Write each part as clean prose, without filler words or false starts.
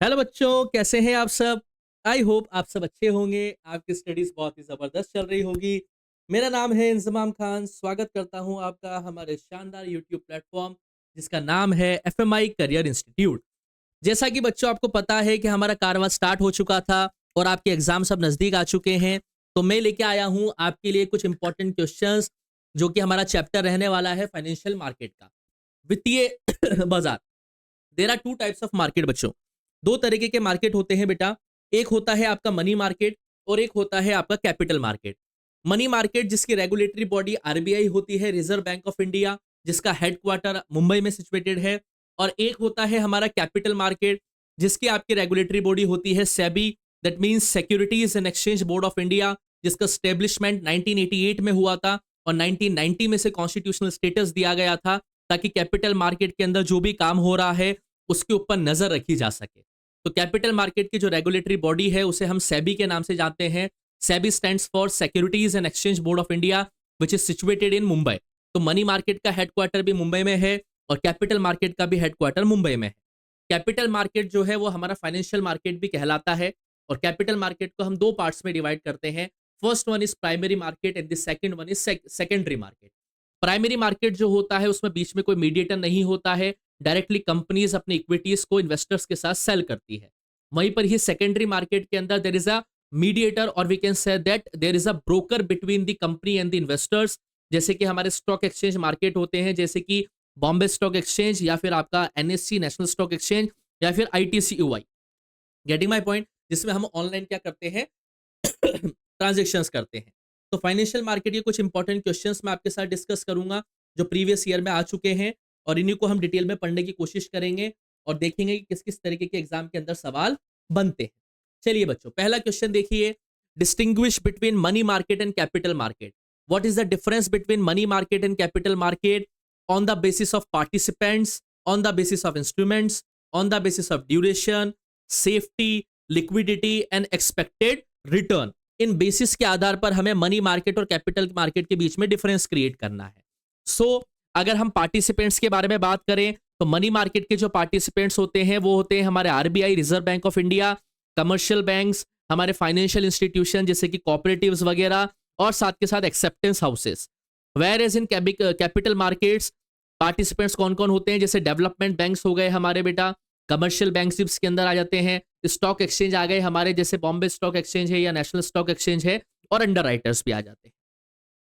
Hello बच्चों, कैसे हैं आप सब। आई होप आप सब अच्छे होंगे। आपकी स्टडीज बहुत ही ज़बरदस्त चल रही होगी। मेरा नाम है इंजमाम खान। स्वागत करता हूं आपका हमारे शानदार यूट्यूब प्लेटफॉर्म जिसका नाम है एफएमआई करियर इंस्टीट्यूट। जैसा कि बच्चों आपको पता है कि हमारा कारवां स्टार्ट हो चुका था और आपके एग्जाम सब नज़दीक आ चुके हैं। तो मैं लेके आया हूं आपके लिए कुछ इंपॉर्टेंट क्वेश्चंस जो कि हमारा चैप्टर रहने वाला है फाइनेंशियल मार्केट का, वित्तीय बाजार। There are two types of market बच्चों। दो तरीके के मार्केट होते हैं बेटा। एक होता है आपका मनी मार्केट और एक होता है आपका कैपिटल मार्केट। मनी मार्केट जिसकी रेगुलेटरी बॉडी आरबीआई होती है, रिजर्व बैंक ऑफ इंडिया, जिसका हेडक्वार्टर मुंबई में सिचुएटेड है। और एक होता है हमारा कैपिटल मार्केट जिसकी आपकी रेगुलेटरी बॉडी होती है SEBI, that means securities and exchange board of India, जिसका स्टेब्लिशमेंट 1988 में हुआ था और 1990 में से कॉन्स्टिट्यूशनल स्टेटस दिया गया था ताकि कैपिटल मार्केट के अंदर जो भी काम हो रहा है उसके ऊपर नजर रखी जा सके। तो कैपिटल मार्केट की जो रेगुलेटरी बॉडी है उसे हम सेबी के नाम से जानते हैं। SEBI stands for securities and exchange board of India which is situated in Mumbai. तो मनी मार्केट का हेडक्वार्टर भी मुंबई में है और कैपिटल मार्केट का भी हेडक्वार्टर मुंबई में है। कैपिटल मार्केट जो है वो हमारा फाइनेंशियल मार्केट भी कहलाता है और कैपिटल मार्केट को हम दो पार्ट्स में डिवाइड करते हैं। First one is primary market and the second one is secondary market. Primary market जो होता है उसमें बीच में कोई मीडिएटर नहीं होता है, डायरेक्टली कंपनीज अपनी इक्विटीज को इन्वेस्टर्स के साथ सेल करती है। वहीं पर ही सेकेंडरी मार्केट के अंदर देयर इज अ मीडिएटर और we can say that there is a broker between the company and the investors. जैसे कि हमारे स्टॉक एक्सचेंज मार्केट होते हैं, जैसे कि बॉम्बे स्टॉक एक्सचेंज या फिर आपका एनएससी नेशनल स्टॉक एक्सचेंज या फिर आईटीसीयूआई। गेटिंग माय पॉइंट, जिसमें हम ऑनलाइन क्या करते हैं ट्रांजेक्शन्स करते हैं। तो फाइनेंशियल मार्केट के कुछ इंपॉर्टेंट क्वेश्चंस मैं आपके साथ डिस्कस करूंगा जो प्रीवियस ईयर में आ चुके हैं और इन्हीं को हम डिटेल में पढ़ने की कोशिश करेंगे और देखेंगे कि किस किस तरीके के एग्जाम के अंदर सवाल बनते हैं। चलिए बच्चों, पहला क्वेश्चन देखिए। Distinguish between money market and capital market. What is the difference between money market and capital market on the basis of participants, on the basis of instruments, on the basis of duration, safety, liquidity and expected return. In basis के आधार पर हमें money market और capital market के बीच में difference create करना है। अगर हम पार्टिसिपेंट्स के बारे में बात करें तो मनी मार्केट के जो पार्टिसिपेंट्स होते हैं वो होते हैं हमारे RBI, reserve bank of India, commercial banks, हमारे फाइनेंशियल इंस्टीट्यूशन जैसे कि कोऑपरेटिव्स वगैरह और साथ के साथ acceptance houses. Whereas in capital markets participants कौन कौन होते हैं, जैसे डेवलपमेंट बैंक्स हो गए हमारे बेटा, कमर्शियल बैंक्स इसके अंदर आ जाते हैं, स्टॉक एक्सचेंज आ गए हमारे जैसे बॉम्बे स्टॉक एक्सचेंज है या नेशनल स्टॉक एक्सचेंज है, और अंडर राइटर्स भी आ जाते हैं।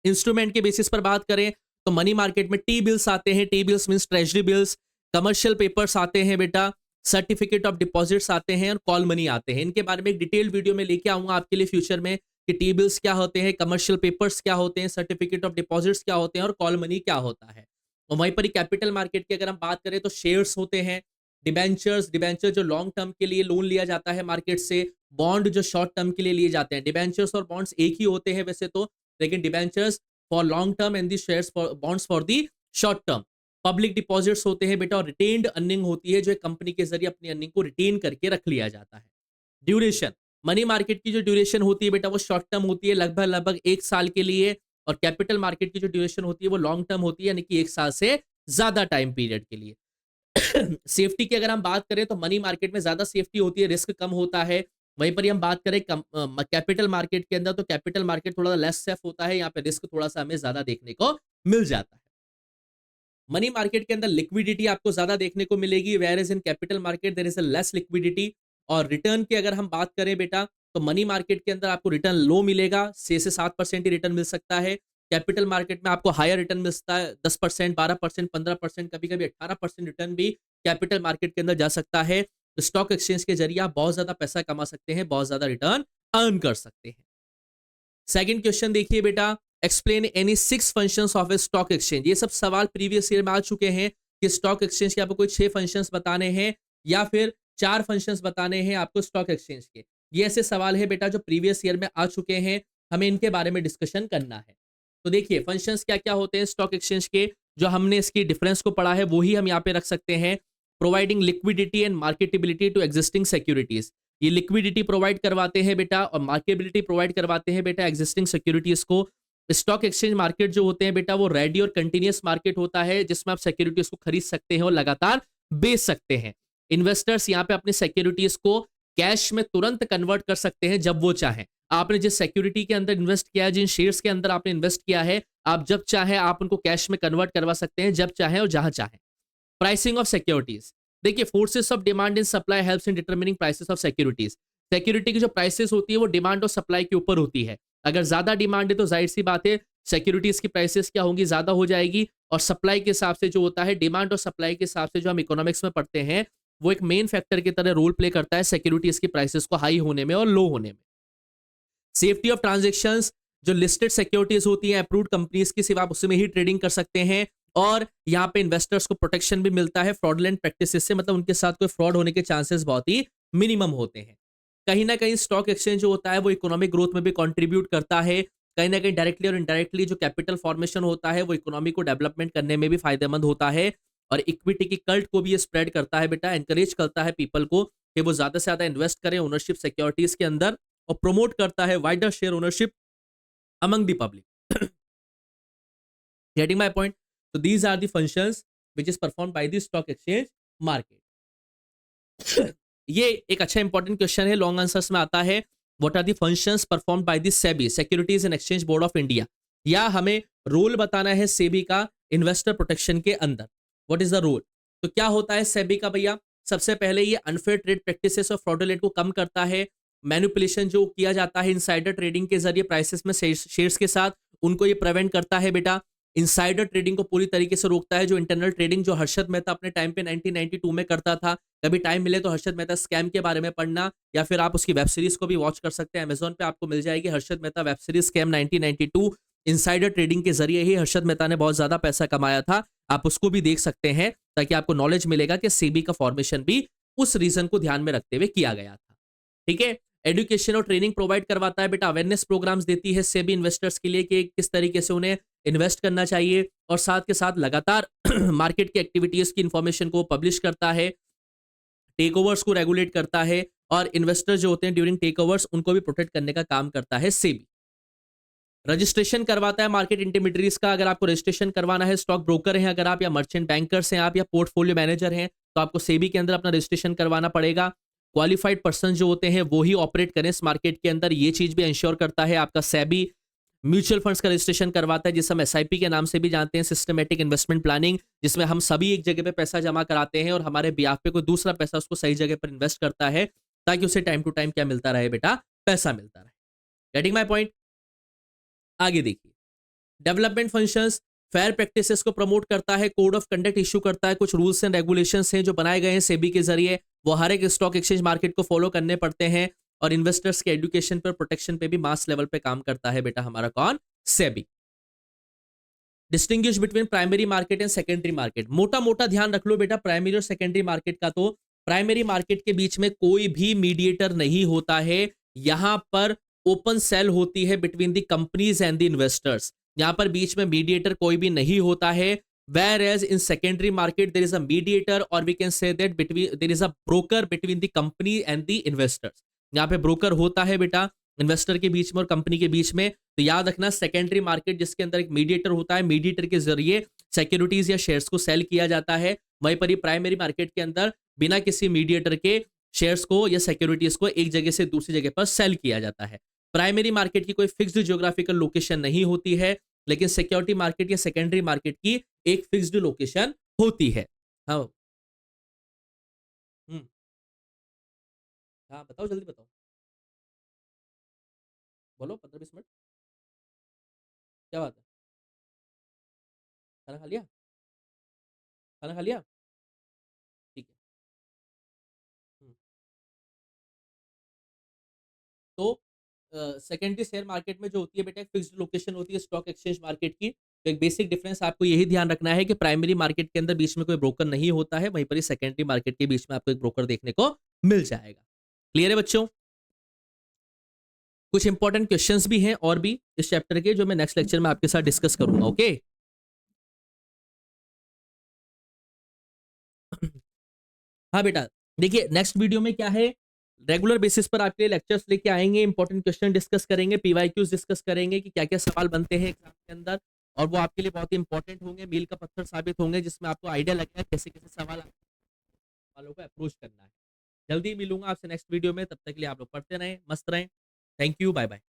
इंस्ट्रूमेंट के बेसिस पर बात करें तो मनी मार्केट में टी बिल्स आते हैं, T bills means treasury bills, commercial papers आते हैं बेटा, सर्टिफिकेट ऑफ डिपॉजिट्स आते हैं और कॉल मनी आते हैं। इनके बारे में एक डिटेल्ड वीडियो में लेके आऊंगा आपके लिए फ्यूचर में कि टी बिल्स क्या होते हैं, कमर्शियल पेपर्स क्या होते हैं, सर्टिफिकेट ऑफ डिपॉजिट्स क्या होते हैं और कॉल मनी क्या होता है। और वहीं पर ही कैपिटल मार्केट की अगर हम बात करें तो शेयर्स होते हैं, डिबेंचर्स, डिबेंचर जो लॉन्ग टर्म के लिए लोन लिया जाता है मार्केट से, बॉन्ड जो शॉर्ट टर्म के लिए लिए जाते हैं। डिबेंचर्स और बॉन्ड्स एक ही होते हैं वैसे तो, लेकिन debentures for long term and the shares for bonds for the short term. Public deposits होते हैं बेटा और रिटेन्ड अर्निंग होती है जो एक कंपनी के जरिए अपनी अर्निंग को रिटेन करके रख लिया जाता है। ड्यूरेशन, मनी मार्केट की जो ड्यूरेशन होती है बेटा वो शॉर्ट टर्म होती है, लगभग लगभग 1 साल के लिए, और कैपिटल मार्केट की जो ड्यूरेशन होती है वो लॉन्ग टर्म होती है, यानी कि 1 साल से ज्यादा टाइम पीरियड के लिए। सेफ्टी की अगर हम बात करें तो मनी मार्केट में ज्यादा सेफ्टी होती है, रिस्क कम होता है। वहीं पर ही हम बात करें कैपिटल मार्केट के अंदर तो कैपिटल मार्केट थोड़ा लेस सेफ होता है, यहाँ पे रिस्क थोड़ा सा हमें ज्यादा देखने को मिल जाता है। मनी मार्केट के अंदर लिक्विडिटी आपको ज्यादा देखने को मिलेगी, whereas in capital market there is a less liquidity. और रिटर्न की अगर हम बात करें बेटा तो मनी मार्केट के अंदर आपको रिटर्न लो मिलेगा, 6 से 7% ही रिटर्न मिल सकता है। कैपिटल मार्केट में आपको हायर रिटर्न मिलता है, 10%, 12%, 15%, कभी कभी 18% रिटर्न भी कैपिटल मार्केट के अंदर जा सकता है। तो स्टॉक एक्सचेंज के जरिए आप बहुत ज्यादा पैसा कमा सकते हैं, बहुत ज्यादा रिटर्न अर्न कर सकते हैं। सेकंड क्वेश्चन देखिए बेटा, explain any 6 functions of A stock exchange. ये सब सवाल प्रीवियस ईयर में आ चुके हैं कि स्टॉक एक्सचेंज के आपको कोई 6 फंक्शंस बताने हैं या फिर 4 फंक्शंस बताने हैं आपको स्टॉक एक्सचेंज के। ये ऐसे सवाल है बेटा जो प्रीवियस ईयर में आ चुके हैं, हमें इनके बारे में डिस्कशन करना है। तो देखिए फंक्शंस क्या क्या होते हैं स्टॉक एक्सचेंज के, जो हमने इसकी डिफरेंस को पढ़ा है वही हम यहाँ पे रख सकते हैं। Providing liquidity and marketability to existing securities, ये लिक्विडिटी प्रोवाइड करवाते हैं बेटा और मार्केटेबिलिटी प्रोवाइड करवाते हैं बेटा एग्जिस्टिंग सिक्योरिटीज को। स्टॉक एक्सचेंज मार्केट जो होते हैं बेटा वो रेडी और कंटिन्यूअस मार्केट होता है जिसमें आप सिक्योरिटीज को खरीद सकते हैं और लगातार बेच सकते हैं। इन्वेस्टर्स यहाँ पे अपनी सिक्योरिटीज को कैश में तुरंत कन्वर्ट कर सकते हैं जब वो चाहें। आपने जिस सिक्योरिटी के अंदर इन्वेस्ट किया है, जिन शेयर्स के अंदर आपने इन्वेस्ट किया है, आप जब चाहे आप उनको कैश में कन्वर्ट करवा सकते हैं, जब चाहे और जहां चाहे। प्राइसिंग ऑफ सिक्योरिटीज, देखिए forces of demand in supply helps in determining prices of securities. Security की जो प्राइसेस होती है वो डिमांड और सप्लाई के ऊपर होती है। अगर ज्यादा डिमांड है तो जाहिर सी बात है सिक्योरिटीज की प्राइसेस क्या होंगी, ज्यादा हो जाएगी। और सप्लाई के हिसाब से जो होता है, डिमांड और सप्लाई के हिसाब से जो हम इकोनॉमिक्स में पढ़ते हैं, वो एक मेन फैक्टर की तरह रोल प्ले करता है सिक्योरिटीज की प्राइसेस को हाई होने में और लो होने में। सेफ्टी ऑफ ट्रांजेक्शंस, जो लिस्टेड सिक्योरिटीज होती हैं अप्रूव्ड कंपनीज की, सिर्फ आप उसमें ही ट्रेडिंग कर सकते हैं। और यहाँ पे इन्वेस्टर्स को प्रोटेक्शन भी मिलता है फ्रॉडलेंट प्रैक्टिसेस से, मतलब उनके साथ कोई फ्रॉड होने के चांसेस बहुत ही मिनिमम होते हैं। कहीं ना कहीं स्टॉक एक्सचेंज जो होता है वो इकोनॉमिक ग्रोथ में भी कंट्रीब्यूट करता है। कहीं ना कहीं डायरेक्टली और इनडायरेक्टली जो कैपिटल फॉर्मेशन होता है वो इकोनॉमी को डेवलपमेंट करने में भी फायदेमंद होता है। और इक्विटी की कल्ट को भी ये स्प्रेड करता है बेटा, एनकरेज करता है पीपल को कि वो ज्यादा से ज्यादा इन्वेस्ट करें ओनरशिप सिक्योरिटीज के अंदर, और प्रमोट करता है wider share ownership among the public. Getting my point? So these are the functions which is performed by the stock exchange market. ये एक अच्छा इंपॉर्टेंट क्वेश्चन है, लॉन्ग आंसर्स में आता है। What are the functions performed by the SEBI, securities and exchange board of India, या हमें role बताना है सेबी का इन्वेस्टर प्रोटेक्शन के अंदर। What is the role? तो क्या होता है सेबी का भैया? सबसे पहले ये अनफेयर ट्रेड प्रैक्टिसेस और फ्रॉडुलेंट को कम करता है। मैनिपुलेशन जो किया जाता है इनसाइडर ट्रेडिंग के जरिए प्राइसेस में शेयर्स के साथ, उनको ये प्रिवेंट करता है बेटा। इनसाइडर ट्रेडिंग को पूरी तरीके से रोकता है। जो इंटरनल ट्रेडिंग जो हर्षद मेहता अपने टाइम पे 1992 में करता था, कभी टाइम मिले तो हर्षद मेहता स्कैम के बारे में पढ़ना, या फिर आप उसकी वेब सीरीज को भी वॉच कर सकते हैं। अमेजोन पे आपको मिल जाएगी Harshad Mehta web series scam 1992। Insider trading के जरिए ही हर्षद मेहता ने बहुत ज्यादा पैसा कमाया था। आप उसको भी देख सकते हैं ताकि आपको नॉलेज मिलेगा कि सेबी का फॉर्मेशन भी उस रीजन को ध्यान में रखते हुए किया गया था। ठीक है। एजुकेशन और ट्रेनिंग प्रोवाइड करवाता है बेटा, अवेयरनेस प्रोग्राम्स देती है सेबी इन्वेस्टर्स के लिए कि किस तरीके से उन्हें इन्वेस्ट करना चाहिए, और साथ के साथ लगातार मार्केट की एक्टिविटीज की इंफॉर्मेशन को पब्लिश करता है, टेक ओवर्स को रेगुलेट करता है, और इन्वेस्टर्स जो होते हैं ड्यूरिंग टेक ओवर्स उनको भी प्रोटेक्ट करने का काम करता है सेबी। रजिस्ट्रेशन करवाता है मार्केट इंटरमीडिएटरीज का। अगर आपको रजिस्ट्रेशन करवाना है, स्टॉक ब्रोकर हैं अगर आप, या मर्चेंट बैंकर्स हैं आप, या पोर्टफोलियो मैनेजर हैं, तो आपको सेबी के अंदर अपना रजिस्ट्रेशन करवाना पड़ेगा। क्वालिफाइड पर्सन जो होते हैं वो ही ऑपरेट करें इस मार्केट के अंदर, ये चीज भी इंश्योर करता है आपका सेबी। म्यूचुअल फंड्स का रजिस्ट्रेशन करवाता है, जिसे हम एसआईपी के नाम से भी जानते हैं, सिस्टमेटिक इन्वेस्टमेंट प्लानिंग, जिसमें हम सभी एक जगह पे पैसा जमा कराते हैं और हमारे ब्याह पे कोई दूसरा पैसा उसको सही जगह पर इन्वेस्ट करता है, ताकि उसे टाइम टू टाइम क्या मिलता रहे बेटा, पैसा मिलता रहे। Getting my point? आगे देखिए, डेवलपमेंट फंक्शंस, फेयर प्रैक्टिसेस को प्रमोट करता है, कोड ऑफ कंडक्ट इशू करता है, कुछ रूल्स एंड रेगुलेशंस हैं जो बनाए गए हैं सेबी के जरिए, वो हर एक स्टॉक एक्सचेंज मार्केट को फॉलो करने पड़ते हैं। और इन्वेस्टर्स के एजुकेशन पर, प्रोटेक्शन पे भी मास लेवल पे काम करता है बेटा हमारा कौन? SEBI. Distinguish between primary market and secondary market, मोटा मोटा ध्यान रख लो बेटा प्राइमरी और सेकेंडरी मार्केट का। तो प्राइमरी मार्केट के बीच में कोई भी मीडिएटर नहीं होता है, यहां पर ओपन सेल होती है between the companies and the investors. यहां पर बीच में मीडिएटर कोई भी नहीं होता है। whereas in secondary market there is a mediator, or we can say that between there is a broker between the company and the investors। यहाँ पे ब्रोकर होता है बेटा इन्वेस्टर के बीच में और कंपनी के बीच में। तो याद रखना सेकेंडरी मार्केट जिसके अंदर एक मीडिएटर होता है, मीडिएटर के जरिए सिक्योरिटीज या शेयर्स को सेल किया जाता है। वहीं पर ही प्राइमरी मार्केट के अंदर बिना किसी मीडिएटर के शेयर्स को या सिक्योरिटीज को एक जगह से दूसरी जगह पर सेल किया जाता है। प्राइमरी मार्केट की कोई फिक्स्ड ज्योग्राफिकल लोकेशन नहीं होती है, लेकिन सिक्योरिटी मार्केट या सेकेंडरी मार्केट की एक फिक्स्ड लोकेशन होती है। हाँ। हम्म। हाँ बताओ, जल्दी बताओ, बोलो 15-20 मिनट। क्या बात है? खाना खा लिया? खाना खा लिया? ठीक है। हम्म। तो सेकेंडरी शेयर मार्केट में जो होती है बेटा एक फिक्स्ड लोकेशन होती है स्टॉक एक्सचेंज मार्केट की। तो एक बेसिक डिफरेंस आपको यही ध्यान रखना है कि प्राइमरी मार्केट के अंदर बीच में कोई ब्रोकर नहीं होता है, वहीं पर ही सेकेंडरी मार्केट के बीच में आपको एक ब्रोकर देखने को मिल जाएगा। क्लियर है बच्चों? कुछ इंपॉर्टेंट क्वेश्चंस भी हैं और भी इस चैप्टर के, जो मैं नेक्स्ट लेक्चर में आपके साथ डिस्कस करूंगा। ओके। हाँ बेटा, देखिए नेक्स्ट वीडियो में क्या है, रेगुलर बेसिस पर आपके लिए लेक्चर्स लेके आएंगे, इंपॉर्टेंट क्वेश्चन डिस्कस करेंगे, पीवाईक्यूज डिस्कस करेंगे कि क्या क्या सवाल बनते हैं एग्जाम के अंदर, और वो आपके लिए बहुत ही इंपॉर्टेंट होंगे, मील का पत्थर साबित होंगे, जिसमें आपको आइडिया लगेगा कैसे कैसे सवाल वालों को अप्रोच करना है। जल्दी मिलूँगा आपसे नेक्स्ट वीडियो में, तब तक के लिए आप लोग पढ़ते रहें, मस्त रहें। Thank you, bye-bye.